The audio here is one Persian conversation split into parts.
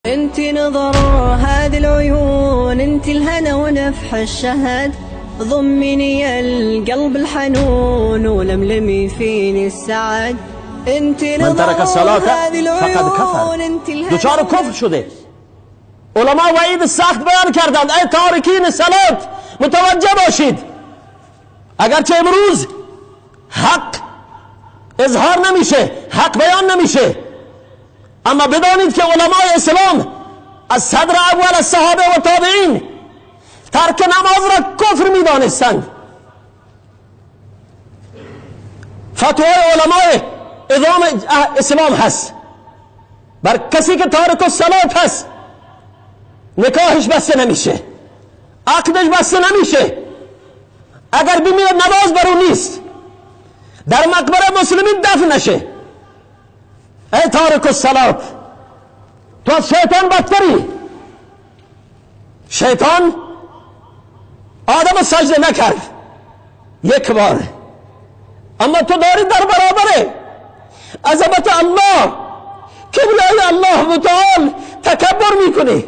انت نظر هذه العيون، انت الهنا ونفح الشهد، ضمني القلب الحنون ولملمي فيني السعد. انت من ترک الصلاة فقد کفر، دچار کفر شده. علما وعید سخت بیان کردند ای تارکین صلات متوجه باشید، اگرچه امروز حق اظهار نمیشه، حق بیان نمیشه، اما بدانید که علمای اسلام از صدر اول از صحابه و تابعین ترک نماز را کفر میدانستند. فتوای علمای اعظام اسلام هست بر کسی که تارک الصلات هست نکاحش بسته نمیشه، عقدش بسته نمیشه، اگر بمیرد نماز بر او نیست، در مقبره مسلمین دفن نشه. ای تارک الصلات، تو از شیطان بدتری. شیطان آدم سجده نکرد یک بار، اما تو داری در برابر عظمت الله، کبریای الله متعال تکبر میکنی،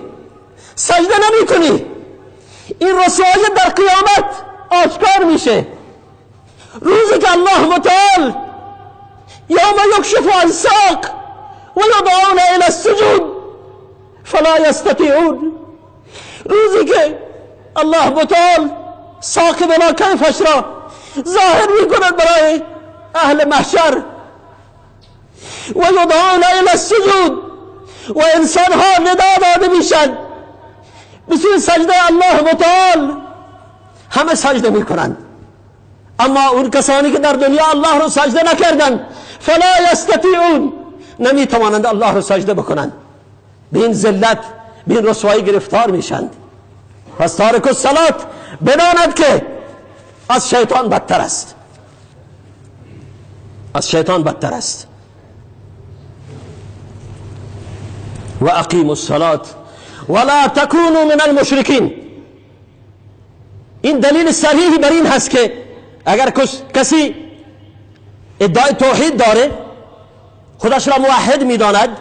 سجده نمیکنی. این رسوایی در قیامت آشکار میشه، روزی که الله متعال یوم یکشف عن ساق و یدعون الی السجود فلا یستطیعون، روزی که الله متعال ساق بلا کیفش را ظاهر میکند برای اهل محشر و یدعون الی السجود و انسان ها ندا داده میشن بسوی سجده الله متعال، همه سجده میکنند، اما اون کسانی که در دنیا الله رو سجده نکردند فلا یستطیعون، نمیتوانند الله رو سجده بکنند، به این ذلت به این رسوایی گرفتار میشند. پس تارک الصلات بداند که از شیطان بدتر است، از شیطان بدتر است. و اقیموا الصلات ولا تکونوا من المشرکین. این دلیل صریحی بر این هست که اگر کسی ادعای توحید داره، خودش را موحد میداند،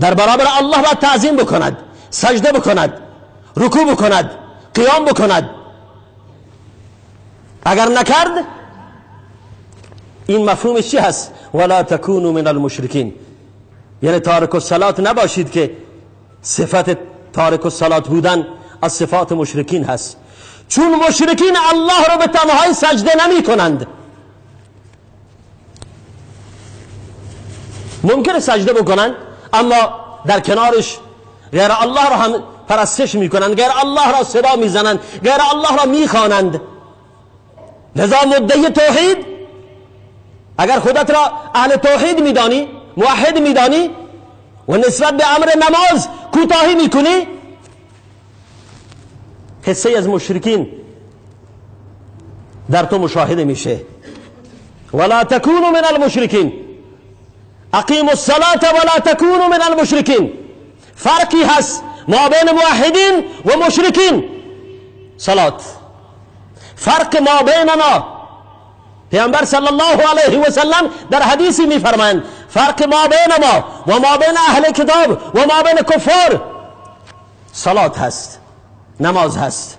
در برابر الله باید تعظیم بکند، سجده بکند، رکوع بکند، قیام بکند. اگر نکرد، این مفهومش چی هست؟ ولا تکونوا من المشرکین، یعنی تارک الصلات نباشید که صفت تارک الصلات بودن از صفات مشرکین هست، چون مشرکین الله رو به تنهایی سجده نمی کنند. ممکنه سجده بکنند اما در کنارش غیر الله را هم پرستش میکنند، غیر الله را صدا میزنند، غیر الله را میخوانند. لذا مدعی توحید، اگر خودت را اهل توحید میدانی، موحد میدانی و نسبت به امر نماز کوتاهی میکنی، حصه از مشرکین در تو مشاهده میشه. ولا تکونوا من المشرکین، اقیموا الصلاة ولا تکونوا من المشرکین. فرقی هست ما بین موحدین و مشرکین. صلات فرق ما بیننا، پیامبر صلی الله علیه و سلم در حدیثی میفرمایند فرق ما بین ما و ما بین اهل کتاب و ما بین کفار صلات هست، نماز هست.